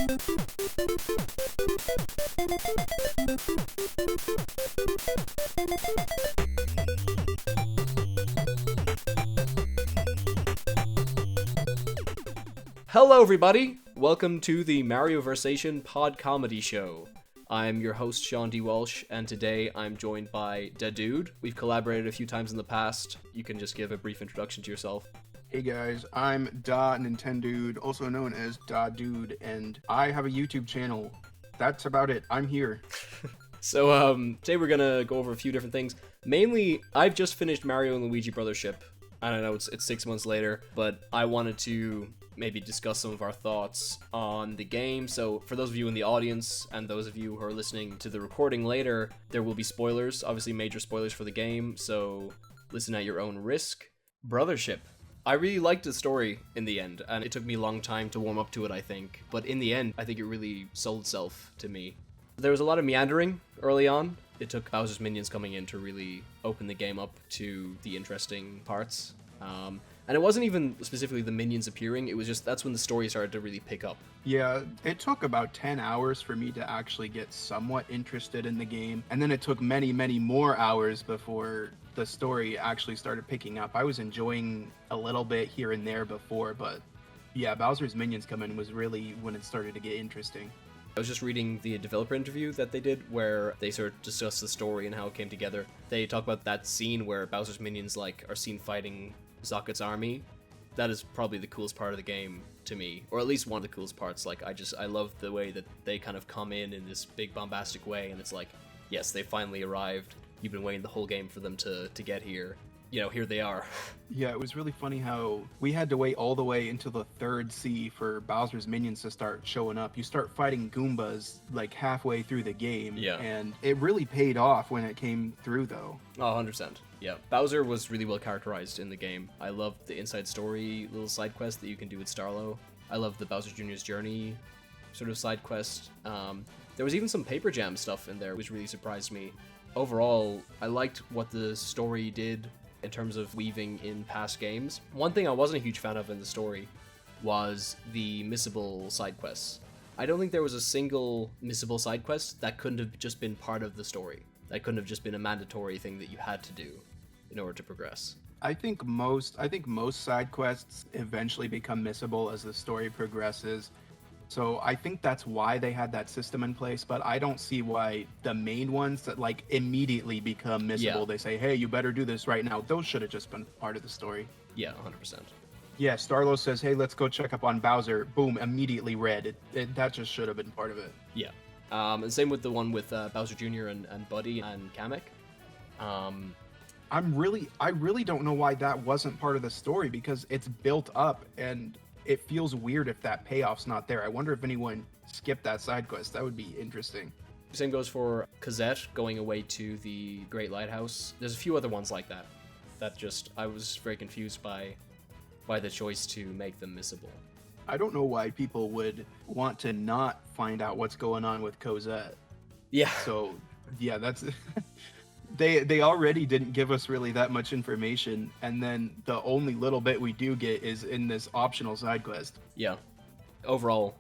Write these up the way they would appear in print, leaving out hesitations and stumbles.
Hello everybody! Welcome to the Marioversation Podcomedy Show. I'm your host, Seán Walsh, and today I'm joined by Nintendude. We've collaborated a few times in the past. You can just give a brief introduction to yourself. Hey guys, I'm Nintendude, also known as Dude, and I have a YouTube channel. That's about it. I'm here. So, today we're gonna go over a few different things. Mainly, I've just finished Mario and Luigi Brothership. I don't know, it's 6 months later, but I wanted to maybe discuss some of our thoughts on the game. So for those of you in the audience and those of you who are listening to the recording later, there will be spoilers, obviously major spoilers for the game, so listen at your own risk. Brothership. I really liked the story in the end, and it took me a long time to warm up to it, I think. But in the end, I think it really sold itself to me. There was a lot of meandering early on. It took Bowser's minions coming in to really open the game up to the interesting parts. And it wasn't even specifically the minions appearing, it was just that's when the story started to really pick up. Yeah, it took about 10 hours for me to actually get somewhat interested in the game, and then it took many, many more hours before the story actually started picking up. I was enjoying a little bit here and there before, but yeah, Bowser's minions come in was really when it started to get interesting. I was just reading the developer interview that they did where they sort of discussed the story and how it came together. They talk about that scene where Bowser's minions are seen fighting Zocket's army. That is probably the coolest part of the game to me, or at least one of the coolest parts. I love the way that they kind of come in this big bombastic way, and it's like, yes, they finally arrived. You've been waiting the whole game for them to get here. You know, here they are. Yeah, it was really funny how we had to wait all the way until the third sea for Bowser's minions to start showing up. You start fighting Goombas halfway through the game, yeah, and it really paid off when it came through, though. Oh, 100%. Yeah, Bowser was really well characterized in the game. I love the inside story little side quest that you can do with Starlo. I love the Bowser Jr.'s Journey sort of side quest. There was even some Paper Jam stuff in there, which really surprised me. Overall, I liked what the story did in terms of weaving in past games. One thing I wasn't a huge fan of in the story was the Missable side quests. I don't think there was a single Missable side quest that couldn't have just been part of the story. That couldn't have just been a mandatory thing that you had to do in order to progress. I think most side quests eventually become missable as the story progresses. So I think that's why they had that system in place, but I don't see why the main ones that immediately become missable, yeah, they say, hey, you better do this right now. Those should have just been part of the story. Yeah, 100%. Yeah, Starlo says, hey, let's go check up on Bowser. Boom, immediately read. That just should have been part of it. Yeah. And same with the one with Bowser Jr. and Buddy and Kamek. I really don't know why that wasn't part of the story, because it's built up and it feels weird if that payoff's not there. I wonder if anyone skipped that side quest. That would be interesting. Same goes for Cosette going away to the Great Lighthouse. There's a few other ones like that. I was very confused by the choice to make them missable. I don't know why people would want to not find out what's going on with Cosette. Yeah. So, yeah, that's... They already didn't give us really that much information, and then the only little bit we do get is in this optional side quest. Yeah. Overall,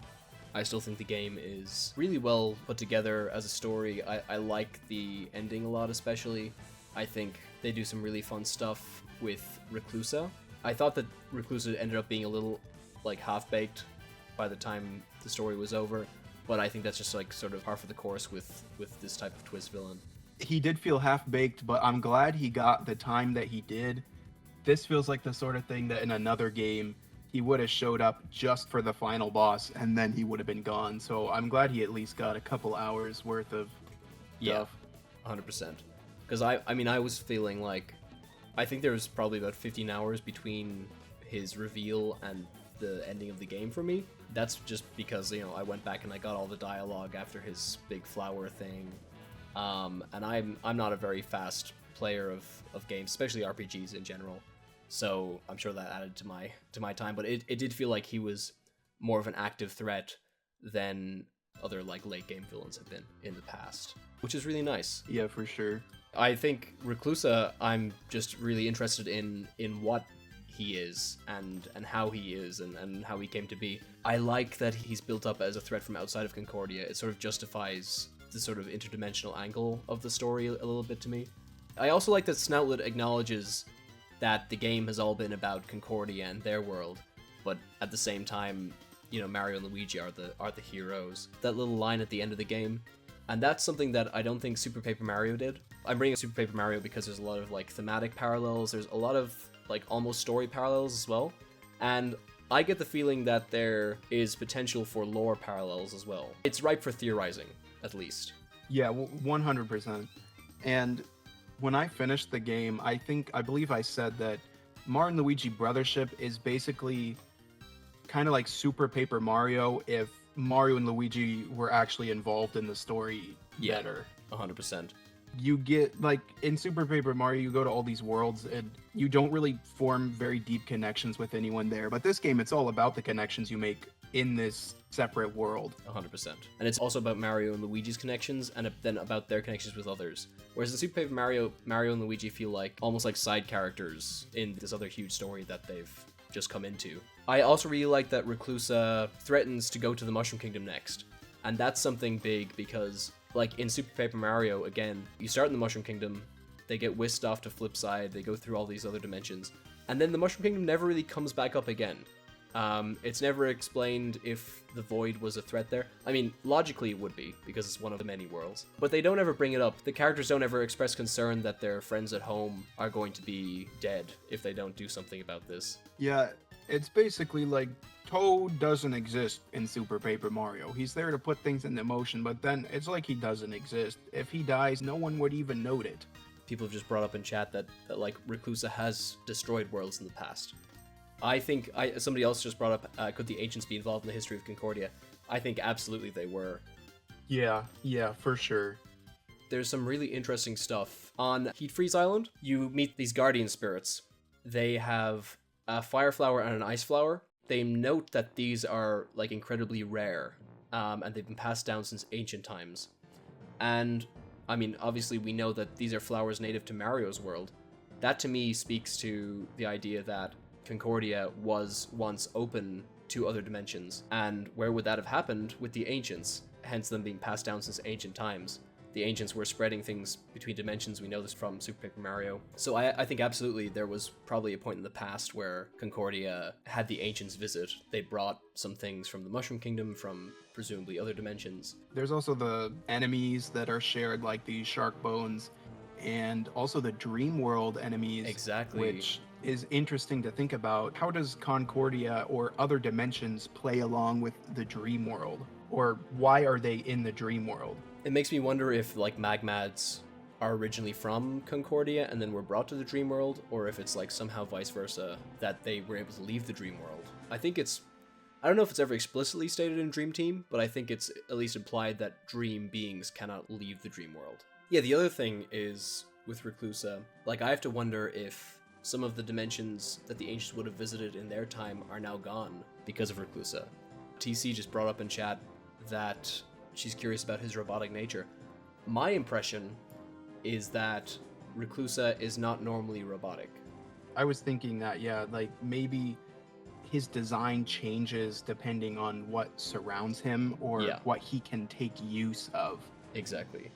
I still think the game is really well put together as a story. I like the ending a lot, especially. I think they do some really fun stuff with Reclusa. I thought that Reclusa ended up being a little half-baked by the time the story was over, but I think that's just sort of par for the course with this type of twist villain. He did feel half-baked, but I'm glad he got the time that he did. This feels like the sort of thing that in another game he would have showed up just for the final boss and then he would have been gone. So I'm glad he at least got a couple hours worth of stuff. Yeah, 100%. Because I was feeling I think there was probably about 15 hours between his reveal and the ending of the game for me. That's just because, I went back and I got all the dialogue after his big flower thing. And I'm not a very fast player of games, especially RPGs in general. So I'm sure that added to my time, but it did feel like he was more of an active threat than other late game villains have been in the past, which is really nice. Yeah, for sure. I think Reclusa, I'm just really interested in what he is and how he is and how he came to be. I like that he's built up as a threat from outside of Concordia. It sort of justifies the sort of interdimensional angle of the story a little bit to me. I also like that Snoutlet acknowledges that the game has all been about Concordia and their world, but at the same time, you know, Mario and Luigi are the heroes. That little line at the end of the game, and that's something that I don't think Super Paper Mario did. I'm bringing up Super Paper Mario because there's a lot of like thematic parallels, there's a lot of like almost story parallels as well, and I get the feeling that there is potential for lore parallels as well. It's ripe for theorizing, at least. Yeah, 100%. And when I finished the game, I believe I said that Mario and Luigi Brothership is basically kind of like Super Paper Mario if Mario and Luigi were actually involved in the story better. 100%. You get, like, in Super Paper Mario, you go to all these worlds and you don't really form very deep connections with anyone there. But this game, it's all about the connections you make in this separate world. 100%. And it's also about Mario and Luigi's connections and then about their connections with others. Whereas in Super Paper Mario, Mario and Luigi feel like almost like side characters in this other huge story that they've just come into. I also really like that Reclusa threatens to go to the Mushroom Kingdom next. And that's something big because, like in Super Paper Mario, again, you start in the Mushroom Kingdom, they get whisked off to Flipside, they go through all these other dimensions, and then the Mushroom Kingdom never really comes back up again. It's never explained if the Void was a threat there. I mean, logically it would be, because it's one of the many worlds. But they don't ever bring it up. The characters don't ever express concern that their friends at home are going to be dead if they don't do something about this. Yeah, it's basically like Toad doesn't exist in Super Paper Mario. He's there to put things into motion, but then it's like he doesn't exist. If he dies, no one would even note it. People have just brought up in chat that like Reclusa has destroyed worlds in the past. I think somebody else just brought up, could the ancients be involved in the history of Concordia? I think absolutely they were. Yeah, for sure. There's some really interesting stuff. On Heat Freeze Island, you meet these guardian spirits. They have a fire flower and an ice flower. They note that these are like incredibly rare, and they've been passed down since ancient times. And I mean, obviously we know that these are flowers native to Mario's world. That to me speaks to the idea that Concordia was once open to other dimensions, and where would that have happened with the ancients, hence them being passed down since ancient times. The ancients were spreading things between dimensions, we know this from Super Paper Mario. So I think absolutely there was probably a point in the past where Concordia had the ancients visit. They brought some things from the Mushroom Kingdom, from presumably other dimensions. There's also the enemies that are shared, like the shark bones, and also the Dream World enemies. Exactly. Which is interesting to think about. How does Concordia or other dimensions play along with the Dream World? Or why are they in the Dream World? It makes me wonder if like Magmads are originally from Concordia and then were brought to the Dream World, or if it's like somehow vice versa, that they were able to leave the Dream World. I don't know if it's ever explicitly stated in Dream Team, but I think it's at least implied that dream beings cannot leave the Dream World. Yeah, the other thing is, with Reclusa, like I have to wonder if some of the dimensions that the ancients would have visited in their time are now gone because of Reclusa. TC just brought up in chat that she's curious about his robotic nature. My impression is that Reclusa is not normally robotic. I was thinking that, yeah, like maybe his design changes depending on what surrounds him or what he can take use of. Exactly.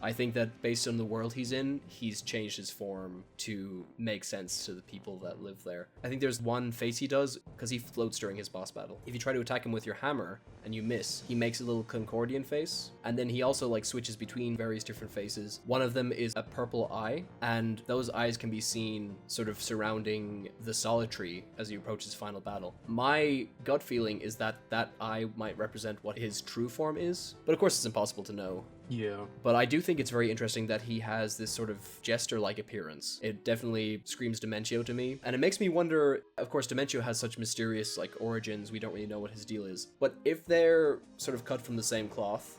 I think that based on the world he's in, he's changed his form to make sense to the people that live there. I think there's one face he does, because he floats during his boss battle. If you try to attack him with your hammer and you miss, he makes a little Concordian face, and then he also like switches between various different faces. One of them is a purple eye, and those eyes can be seen sort of surrounding the solid tree as you approach his final battle. My gut feeling is that that eye might represent what his true form is, but of course it's impossible to know. Yeah. But I do think it's very interesting that he has this sort of jester-like appearance. It definitely screams Dimentio to me. And it makes me wonder, of course, Dimentio has such mysterious, like, origins, we don't really know what his deal is. But if they're sort of cut from the same cloth,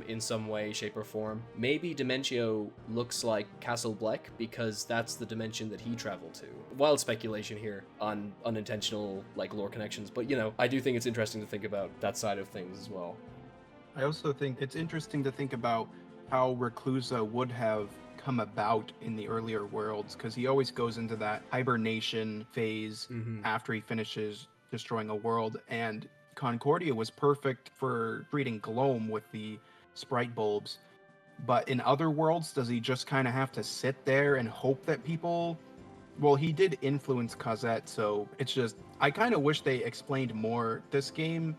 in some way, shape, or form, maybe Dimentio looks like Castle Bleck because that's the dimension that he traveled to. Wild speculation here on unintentional, like, lore connections. But, you know, I do think it's interesting to think about that side of things as well. I also think it's interesting to think about how Reclusa would have come about in the earlier worlds, because he always goes into that hibernation phase after he finishes destroying a world. And Concordia was perfect for treating Gloam with the sprite bulbs. But in other worlds, does he just kind of have to sit there and hope that people... Well, he did influence Cosette, so it's just... I kind of wish they explained more. This game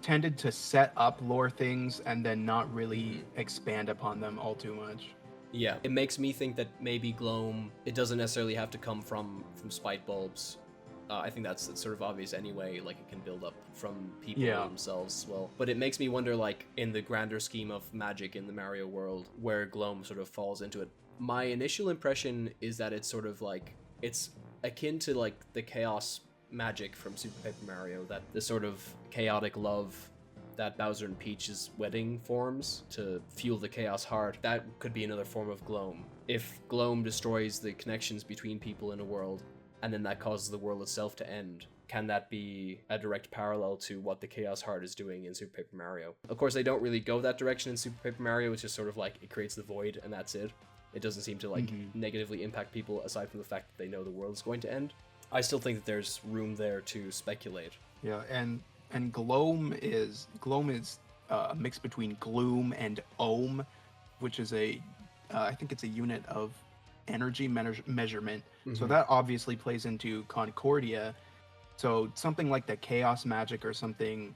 tended to set up lore things and then not really expand upon them all too much. Yeah, it makes me think that maybe Gloam, it doesn't necessarily have to come from spite bulbs. I think that's sort of obvious anyway, like it can build up from people themselves as well. But it makes me wonder, like, in the grander scheme of magic in the Mario world, where Gloam sort of falls into it. My initial impression is that it's sort of like, it's akin to like the chaos magic from Super Paper Mario, that the sort of chaotic love that Bowser and Peach's wedding forms to fuel the chaos heart. That could be another form of Gloam. If Gloam destroys the connections between people in a world, and then that causes the world itself to end, can that be a direct parallel to what the Chaos Heart is doing in Super Paper Mario? Of course, they don't really go that direction in Super Paper Mario. It's just sort of like, it creates the void, and that's it. It doesn't seem to, like, negatively impact people, aside from the fact that they know the world is going to end. I still think that there's room there to speculate. Yeah, and Gloam is a mix between Gloom and Ohm, which is I think it's a unit of energy measurement. So that obviously plays into Concordia. So something like the chaos magic or something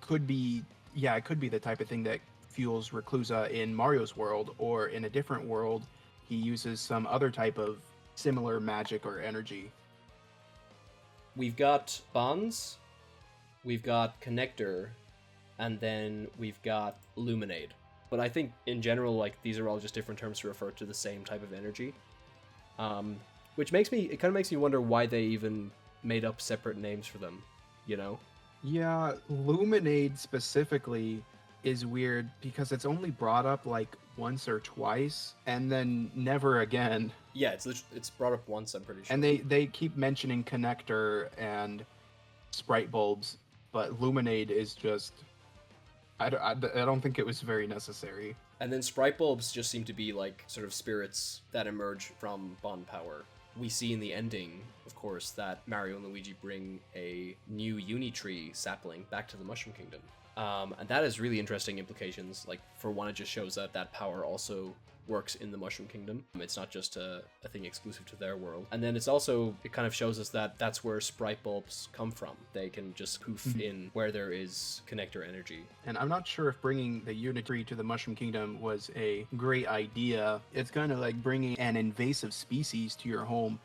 could be, it could be the type of thing that fuels Reclusa in Mario's world, or in a different world, he uses some other type of similar magic or energy. We've got Bonds, we've got Connector, and then we've got Illuminate. But I think in general, like, these are all just different terms to refer to the same type of energy. Which it kind of makes me wonder why they even made up separate names for them, you know? Yeah, Illuminate specifically is weird because it's only brought up like once or twice and then never again. Yeah, it's brought up once, I'm pretty sure. And they keep mentioning Connector and Sprite Bulbs, but Illuminate is just... I don't think it was very necessary. And then Sprite Bulbs just seem to be like sort of spirits that emerge from Bond Power. We see in the ending, of course, that Mario and Luigi bring a new Unitree sapling back to the Mushroom Kingdom. And that has really interesting implications. Like, for one, it just shows that that power also works in the Mushroom Kingdom. It's not just a thing exclusive to their world. And then it kind of shows us that that's where Sprite Bulbs come from. They can just poof in where there is connector energy. And I'm not sure if bringing the Unitree to the Mushroom Kingdom was a great idea. It's kind of like bringing an invasive species to your home,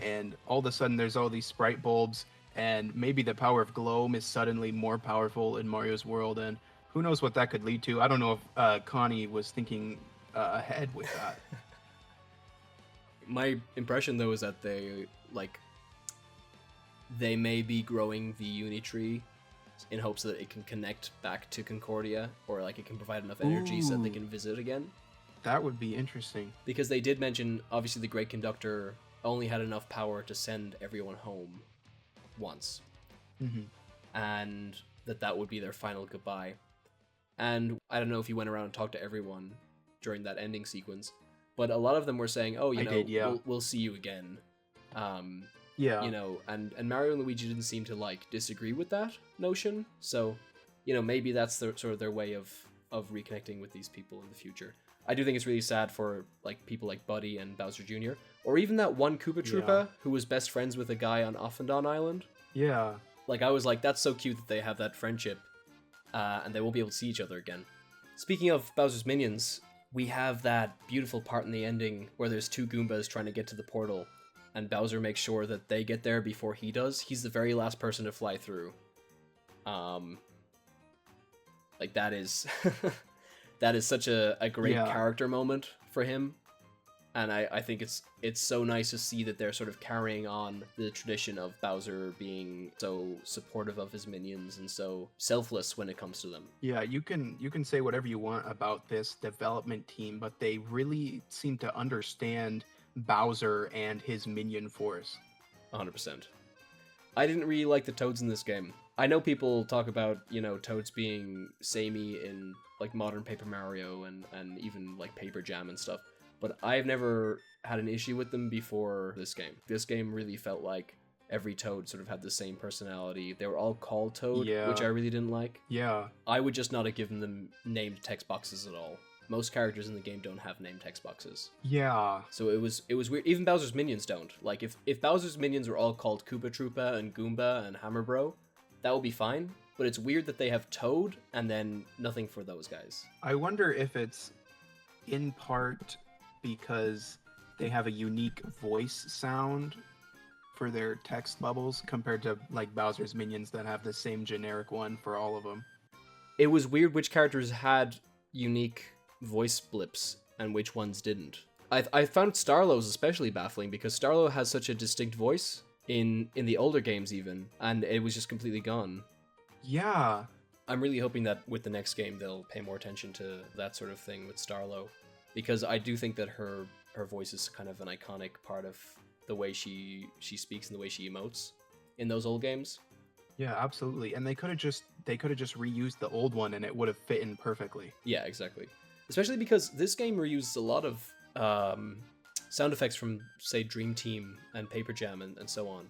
and all of a sudden there's all these Sprite Bulbs, and maybe the power of Gloam is suddenly more powerful in Mario's world, and who knows what that could lead to. I don't know if Connie was thinking ahead with that. My impression, though, is that they may be growing the Unitree in hopes that it can connect back to Concordia, or like it can provide enough energy so that they can visit again. That would be interesting. Because they did mention, obviously, the Great Conductor only had enough power to send everyone home once. And that would be their final goodbye. And I don't know if you went around and talked to everyone during that ending sequence, but a lot of them were saying, we'll see you again. You know, and Mario and Luigi didn't seem to like disagree with that notion. So, you know, maybe that's sort of their way of reconnecting with these people in the future. I do think it's really sad for like people like Buddy and Bowser Jr., or even that one Koopa Troopa who was best friends with a guy on Offendon Island. Yeah. Like, I was like, that's so cute that they have that friendship, and they won't be able to see each other again. Speaking of Bowser's minions, we have that beautiful part in the ending where there's two Goombas trying to get to the portal, and Bowser makes sure that they get there before he does. He's the very last person to fly through. Like, that is that is such a great character moment for him. And I think it's so nice to see that they're sort of carrying on the tradition of Bowser being so supportive of his minions and so selfless when it comes to them. Yeah, you can say whatever you want about this development team, but they really seem to understand Bowser and his minion force. 100%. I didn't really like the Toads in this game. I know people talk about, you know, Toads being samey in like modern Paper Mario and even like Paper Jam and stuff. but I've never had an issue with them before this game. This game really felt like every Toad sort of had the same personality. They were all called Toad, which I really didn't like. Yeah. I would just not have given them named text boxes at all. Most characters in the game don't have named text boxes. Yeah. So it was weird. Even Bowser's minions don't. Like, if Bowser's minions were all called Koopa Troopa and Goomba and Hammer Bro, that would be fine. But it's weird that they have Toad and then nothing for those guys. I wonder if it's in part because they have a unique voice sound for their text bubbles compared to like Bowser's minions that have the same generic one for all of them. It was weird which characters had unique voice blips and which ones didn't. I found Starlow's especially baffling because Starlow has such a distinct voice in the older games even, and it was just completely gone. Yeah. I'm really hoping that with the next game they'll pay more attention to that sort of thing with Starlow, because I do think that her voice is kind of an iconic part of the way she speaks and the way she emotes in those old games. Yeah, absolutely. And they could have just reused the old one and it would have fit in perfectly. Yeah, exactly. Especially because this game reuses a lot of sound effects from, say, Dream Team and Paper Jam and so on.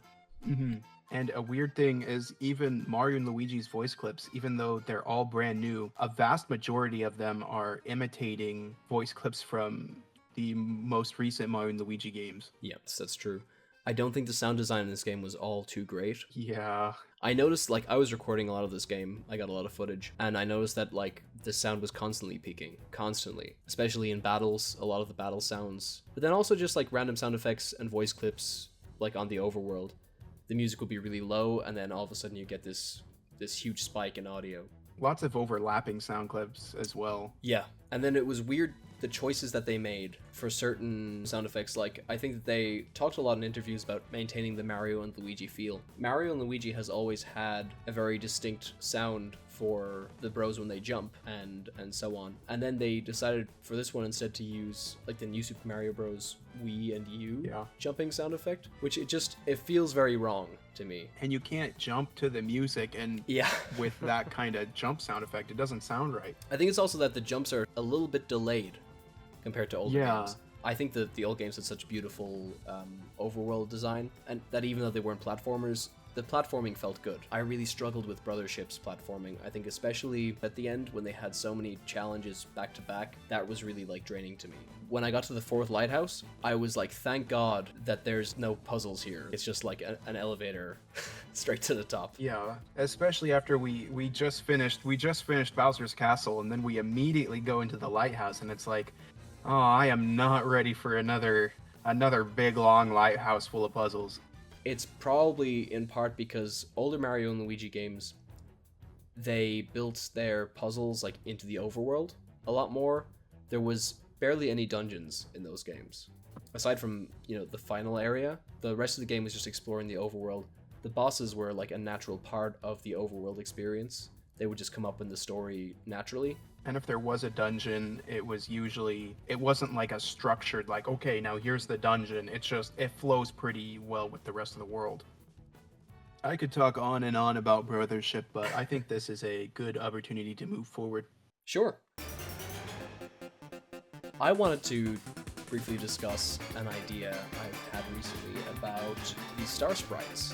Mm-hmm. And a weird thing is even Mario and Luigi's voice clips, even though they're all brand new, a vast majority of them are imitating voice clips from the most recent Mario and Luigi games. Yes, that's true. I don't think the sound design in this game was all too great. Yeah. I noticed, like, I was recording a lot of this game. I got a lot of footage. And I noticed that, like, the sound was constantly peaking. Constantly. Especially in battles, a lot of the battle sounds. But then also just, like, random sound effects and voice clips, like, on the overworld. The music will be really low, and then all of a sudden you get this huge spike in audio. Lots of overlapping sound clips as well. Yeah. And then it was weird, the choices that they made for certain sound effects. Like, I think that they talked a lot in interviews about maintaining the Mario and Luigi feel. Mario and Luigi has always had a very distinct sound for the bros when they jump and so on. And then they decided for this one instead to use like the new Super Mario Bros. Wii and U jumping sound effect, which it feels very wrong to me. And you can't jump to the music and with that kind of jump sound effect. It doesn't sound right. I think it's also that the jumps are a little bit delayed compared to older games. I think that the old games had such beautiful overworld design, and that even though they weren't platformers, the platforming felt good. I really struggled with Brothership's platforming. I think especially at the end when they had so many challenges back to back, that was really like draining to me. When I got to the 4th lighthouse, I was like, thank God that there's no puzzles here. It's just like an elevator straight to the top. Yeah, especially after we just finished Bowser's Castle, and then we immediately go into the lighthouse, and it's like, oh, I am not ready for another big long lighthouse full of puzzles. It's probably in part because older Mario and Luigi games, they built their puzzles like into the overworld a lot more. There was barely any dungeons in those games. Aside from, the final area, the rest of the game was just exploring the overworld. The bosses were like a natural part of the overworld experience. They would just come up in the story naturally. And if there was a dungeon, it wasn't like a structured, like, okay, now here's the dungeon. It's just, it flows pretty well with the rest of the world. I could talk on and on about Brothership, but I think this is a good opportunity to move forward. Sure. I wanted to briefly discuss an idea I've had recently about the star sprites.